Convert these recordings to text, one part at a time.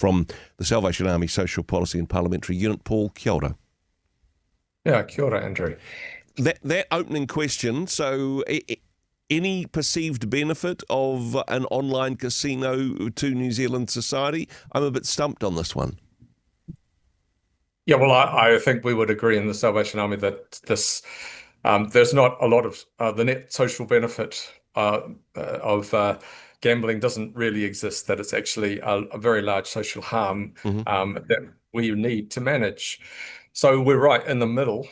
from the Salvation Army Social Policy and Parliamentary Unit. Paul, kia ora. Yeah, kia ora, Andrew. That opening question, so any perceived benefit of an online casino to New Zealand society? I'm a bit stumped on this one. Yeah, well, I think we would agree in the Salvation Army that there's not a lot of the net social benefit of gambling doesn't really exist, that it's actually a very large social harm that we need to manage. So we're right in the middle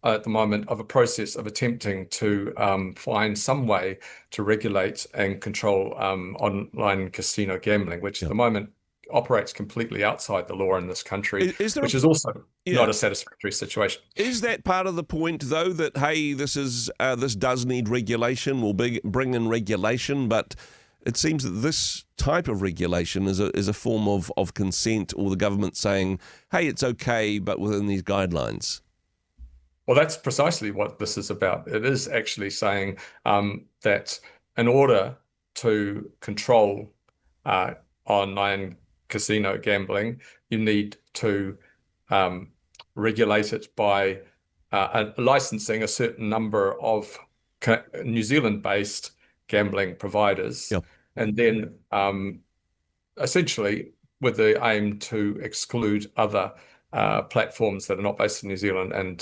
at the moment of a process of attempting to find some way to regulate and control online casino gambling, which at the moment operates completely outside the law in this country, which is also not a satisfactory situation. Is that part of the point, though, that, hey, this does need regulation, we'll bring in regulation, but it seems that this type of regulation is a form of consent, or the government saying, hey, it's okay, but within these guidelines? Well, that's precisely what this is about. It is actually saying that in order to control online casino gambling, you need to regulate it by licensing a certain number of New Zealand-based gambling providers, and then essentially with the aim to exclude other platforms that are not based in New Zealand and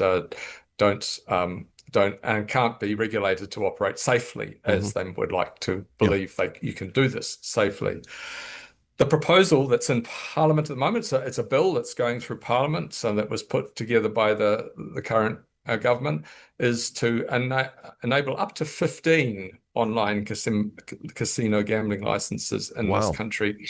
don't and can't be regulated to operate safely as they would like to believe you can do this safely. The proposal that's in Parliament at the moment, so it's a bill that's going through Parliament, so that was put together by the current government, is to enable up to 15 online casino gambling licenses in this country.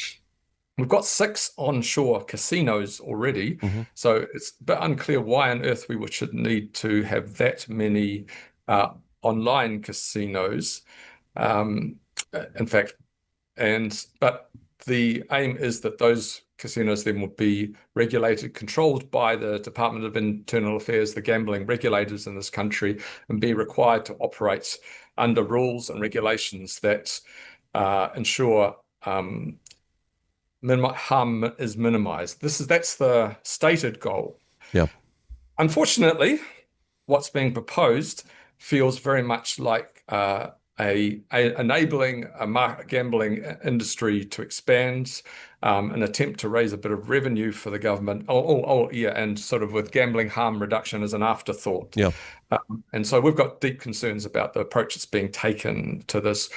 We've got 6 onshore casinos already, so it's a bit unclear why on earth we should need to have that many online casinos. In fact, but the aim is that those casinos then will be regulated, controlled by the Department of Internal Affairs, the gambling regulators in this country, and be required to operate under rules and regulations that ensure harm is minimized. That's the stated goal. Yeah. Unfortunately, what's being proposed feels very much like enabling a gambling industry to expand, an attempt to raise a bit of revenue for the government. And sort of with gambling harm reduction as an afterthought. Yeah. And so we've got deep concerns about the approach that's being taken to this.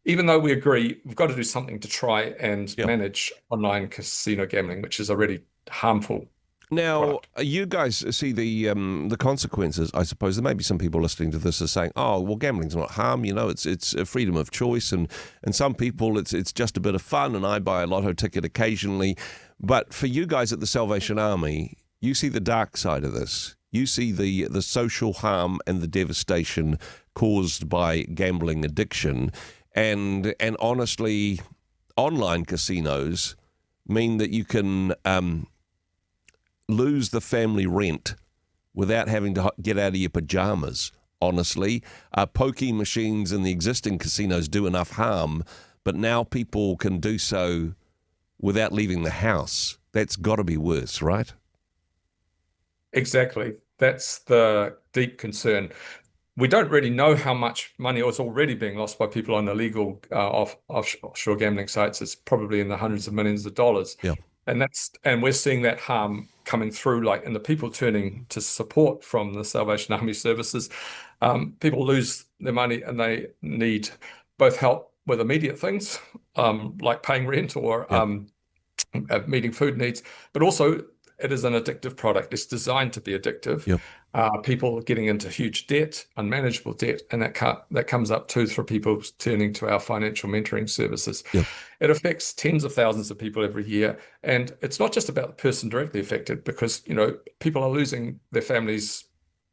Even though we agree we've got to do something to try and manage online casino gambling, which is a really harmful Now, product. You guys see the consequences, I suppose. There may be some people listening to this are saying, oh, well, gambling's not harm, it's a freedom of choice, and some people it's just a bit of fun, and I buy a lotto ticket occasionally. But for you guys at the Salvation Army, you see the dark side of this. You see the social harm and the devastation caused by gambling addiction. And honestly, online casinos mean that you can lose the family rent without having to get out of your pajamas, honestly. Pokie machines in the existing casinos do enough harm, but now people can do so without leaving the house. That's got to be worse, right? Exactly. That's the deep concern. We don't really know how much money is already being lost by people on illegal offshore gambling sites. It's probably in the hundreds of millions of dollars. Yeah. And we're seeing that harm coming through, like in the people turning to support from the Salvation Army services. People lose their money and they need both help with immediate things, like paying rent or meeting food needs, but also it is an addictive product. It's designed to be addictive. Yep. People are getting into huge debt, unmanageable debt, and that comes up too through people turning to our financial mentoring services. Yep. It affects tens of thousands of people every year, and it's not just about the person directly affected, because people are losing their families'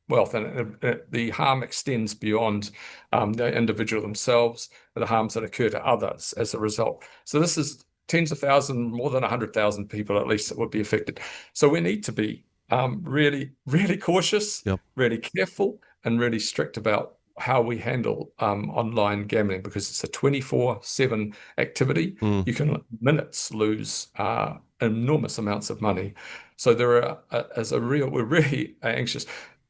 wealth, and the harm extends beyond the individual themselves, and the harms that occur to others as a result. So this is tens of thousands, more than 100,000 people at least that would be affected. So we need to be really, really cautious, really careful, and really strict about how we handle online gambling, because it's a 24/7 activity. You can minutes lose enormous amounts of money. So there are, we're really anxious.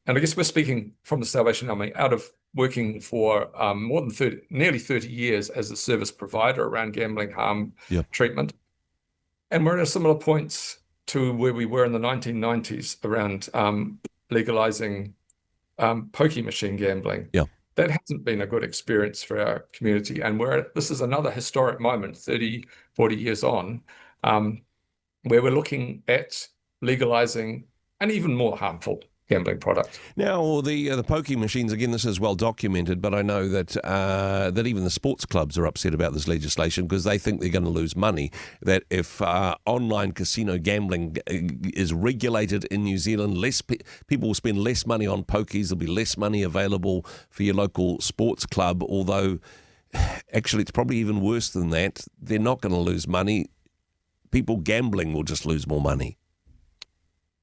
And I guess we're speaking from the Salvation Army out of working for more than nearly 30 years as a service provider around gambling harm Yeah. treatment. And we're at a similar point to where we were in the 1990s around legalizing pokie machine gambling. Yeah. That hasn't been a good experience for our community. And this is another historic moment, 30, 40 years on, where we're looking at legalizing an even more harmful gambling product. Now, the pokie machines, again, this is well documented, but I know that that even the sports clubs are upset about this legislation because they think they're going to lose money. That if online casino gambling is regulated in New Zealand, people will spend less money on pokies. There'll be less money available for your local sports club, although actually it's probably even worse than that. They're not going to lose money. People gambling will just lose more money.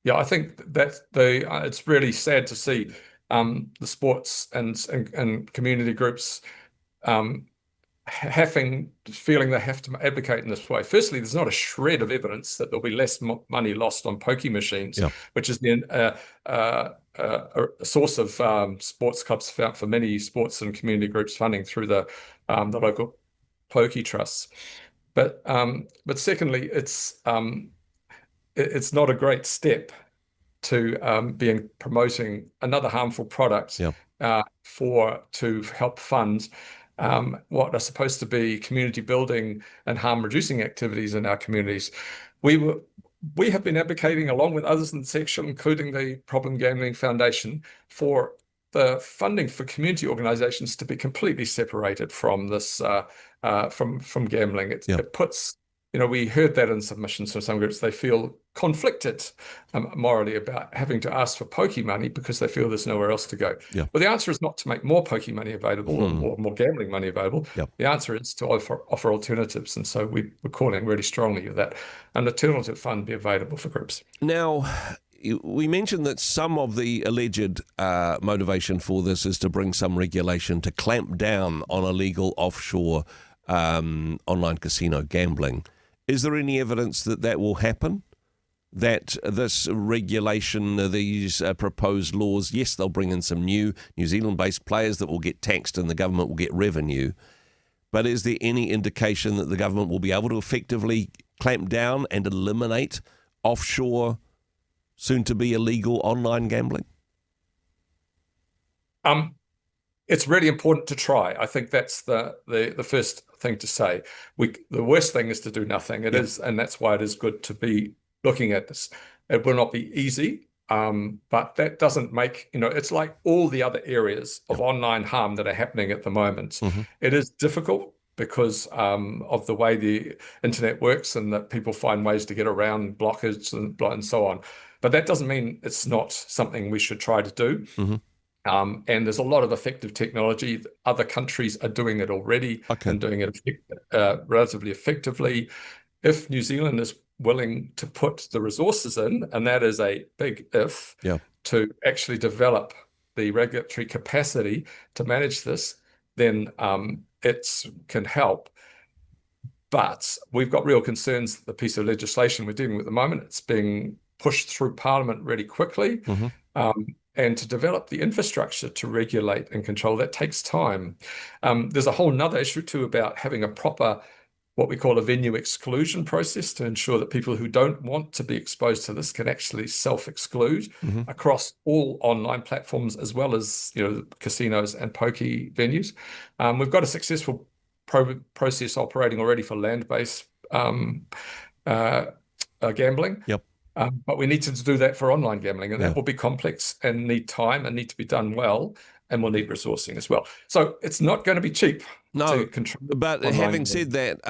Yeah, I think that it's really sad to see the sports and community groups feeling they have to advocate in this way. Firstly, there's not a shred of evidence that there'll be less money lost on pokie machines, Yeah. which is then a source of sports clubs for many sports and community groups funding through the local pokie trusts. But secondly, it's not a great step to being promoting another harmful product Yeah. to help fund what are supposed to be community building and harm reducing activities in our communities. We have been advocating, along with others in the section, including the Problem Gambling Foundation, for the funding for community organizations to be completely separated from this from gambling. It puts, we heard that in submissions from some groups. They feel conflicted morally about having to ask for pokie money because they feel there's nowhere else to go. Yeah. Well, the answer is not to make more pokie money available or more gambling money available. Yeah. The answer is to offer alternatives. And so we're calling really strongly that an alternative fund be available for groups. Now, we mentioned that some of the alleged motivation for this is to bring some regulation to clamp down on illegal offshore online casino gambling. Is there any evidence that will happen? That this regulation, these proposed laws, yes, they'll bring in some new New Zealand-based players that will get taxed and the government will get revenue. But is there any indication that the government will be able to effectively clamp down and eliminate offshore, soon-to-be illegal online gambling? It's really important to try. I think that's the first thing to say. The worst thing is to do nothing. It is, and that's why it is good to be looking at this. It will not be easy, but that doesn't make, it's like all the other areas of online harm that are happening at the moment. Mm-hmm. It is difficult because of the way the internet works and that people find ways to get around blockage and so on. But that doesn't mean it's not something we should try to do. Mm-hmm. And there's a lot of effective technology. Other countries are doing it already and doing it relatively effectively. If New Zealand is willing to put the resources in, and that is a big if, to actually develop the regulatory capacity to manage this, then it can help. But we've got real concerns that the piece of legislation we're dealing with at the moment, it's being pushed through Parliament really quickly. Mm-hmm. And to develop the infrastructure to regulate and control, that takes time. There's a whole nother issue too about having a proper, what we call a venue exclusion process to ensure that people who don't want to be exposed to this can actually self-exclude across all online platforms, as well as casinos and pokie venues. We've got a successful process operating already for land-based gambling. Yep. But we need to do that for online gambling, and that will be complex and need time and need to be done well, and we'll need resourcing as well. So it's not going to be cheap to control. But having said that,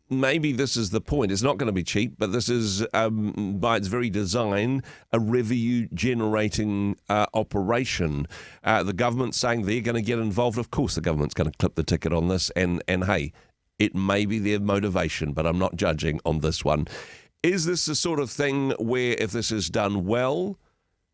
maybe this is the point. It's not going to be cheap, but this is, by its very design, a revenue-generating operation. The government's saying they're going to get involved. Of course the government's going to clip the ticket on this, and hey, it may be their motivation, but I'm not judging on this one. Is this the sort of thing where, if this is done well,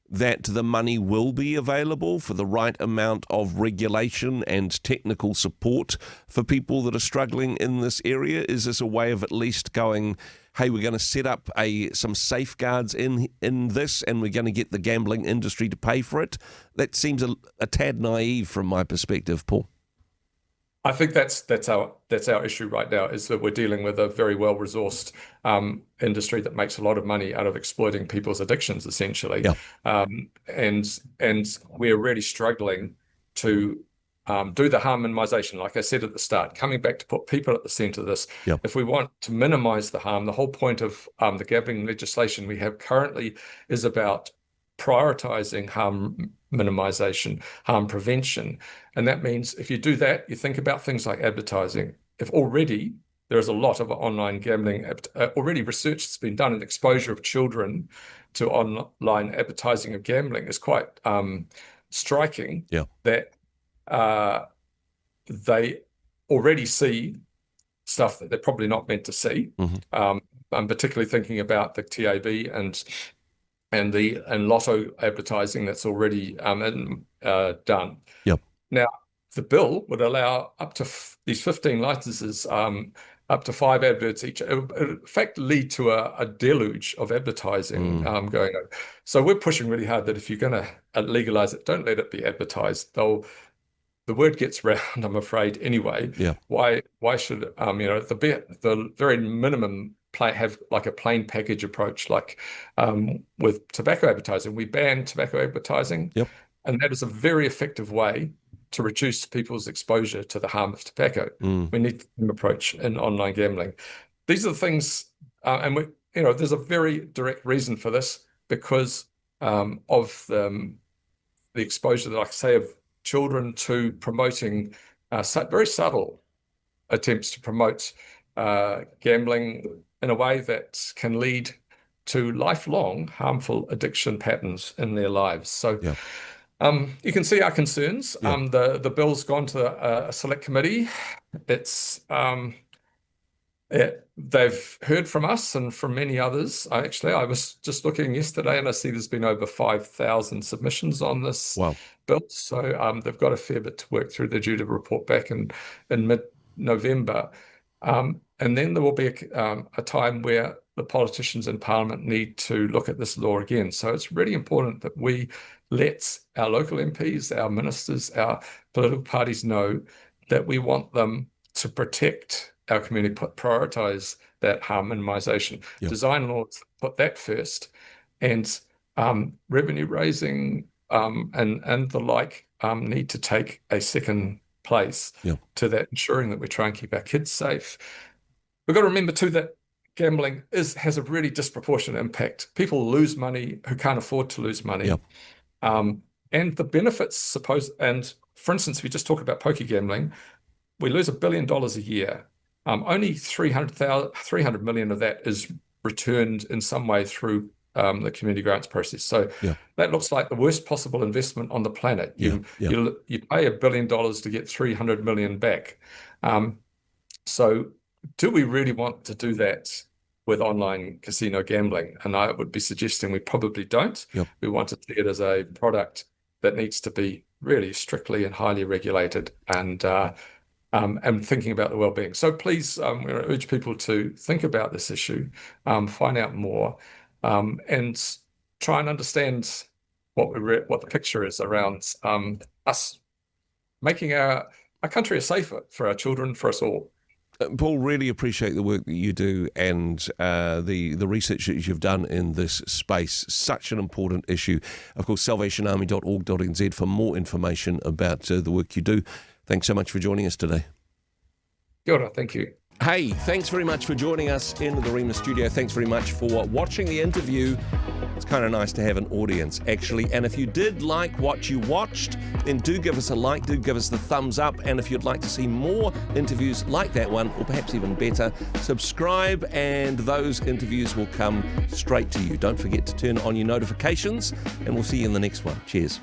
that the money will be available for the right amount of regulation and technical support for people that are struggling in this area? Is this a way of at least going, hey, we're going to set up some safeguards in this, and we're going to get the gambling industry to pay for it. That seems a tad naive from my perspective, Paul. I think that's our issue right now, is that we're dealing with a very well-resourced industry that makes a lot of money out of exploiting people's addictions, essentially. Yeah. And we're really struggling to do the harm minimization, like I said at the start, coming back to put people at the center of this. Yeah. If we want to minimize the harm, the whole point of the gambling legislation we have currently is about prioritizing harm minimization, harm prevention. And that means if you do that, you think about things like advertising. If already there is a lot of online gambling, already research that's been done, and exposure of children to online advertising of gambling is quite striking. Yeah. That they already see stuff that they're probably not meant to see. Mm-hmm. I'm particularly thinking about the TAB and lotto advertising that's already done. Yep. Now, the bill would allow up to these 15 licenses, up to 5 adverts each. It would, in fact, lead to a deluge of advertising going on. So we're pushing really hard that if you're going to legalize it, don't let it be advertised. The word gets around, I'm afraid, anyway. Yeah. Why should the very minimum have like a plain package approach, like with tobacco advertising? We ban tobacco advertising. Yep. And that is a very effective way to reduce people's exposure to the harm of tobacco. We need the same approach in online gambling. These are the things, and there's a very direct reason for this, because of the exposure, like I say, of children to promoting very subtle attempts to promote gambling in a way that can lead to lifelong harmful addiction patterns in their lives. So you can see our concerns. Yeah. The bill's gone to a select committee. They've heard from us and from many others. I was just looking yesterday, and I see there's been over 5,000 submissions on this bill. So they've got a fair bit to work through. They're due to report back in mid-November. And then there will be a time where the politicians in Parliament need to look at this law again. So it's really important that we let our local MPs, our ministers, our political parties know that we want them to protect our community, prioritise that harm minimisation, design laws, put that first, and revenue raising and the like need to take a second place to that, ensuring that we try and keep our kids safe. We've got to remember too that gambling has a really disproportionate impact. People lose money who can't afford to lose money. And the benefits, and for instance, if you just talk about poker gambling, we lose $1 billion a year. Only 300 million of that is returned in some way through the community grants process. So that looks like the worst possible investment on the planet. You pay $1 billion to get 300 million back. So do we really want to do that with online casino gambling? And I would be suggesting we probably don't. We want to see it as a product that needs to be really strictly and highly regulated, and thinking about the well-being. So please, we urge people to think about this issue, find out more, and try and understand what the picture is around us making our country safer for our children, for us all. Paul, really appreciate the work that you do and the research that you've done in this space. Such an important issue. Of course, salvationarmy.org.nz for more information about the work you do. Thanks so much for joining us today. Kia ora, thank you. Hey, thanks very much for joining us in the Rhema studio. Thanks very much for watching the interview. It's kind of nice to have an audience, actually. And if you did like what you watched, then do give us a like, do give us the thumbs up. And if you'd like to see more interviews like that one, or perhaps even better, subscribe and those interviews will come straight to you. Don't forget to turn on your notifications, and we'll see you in the next one. Cheers.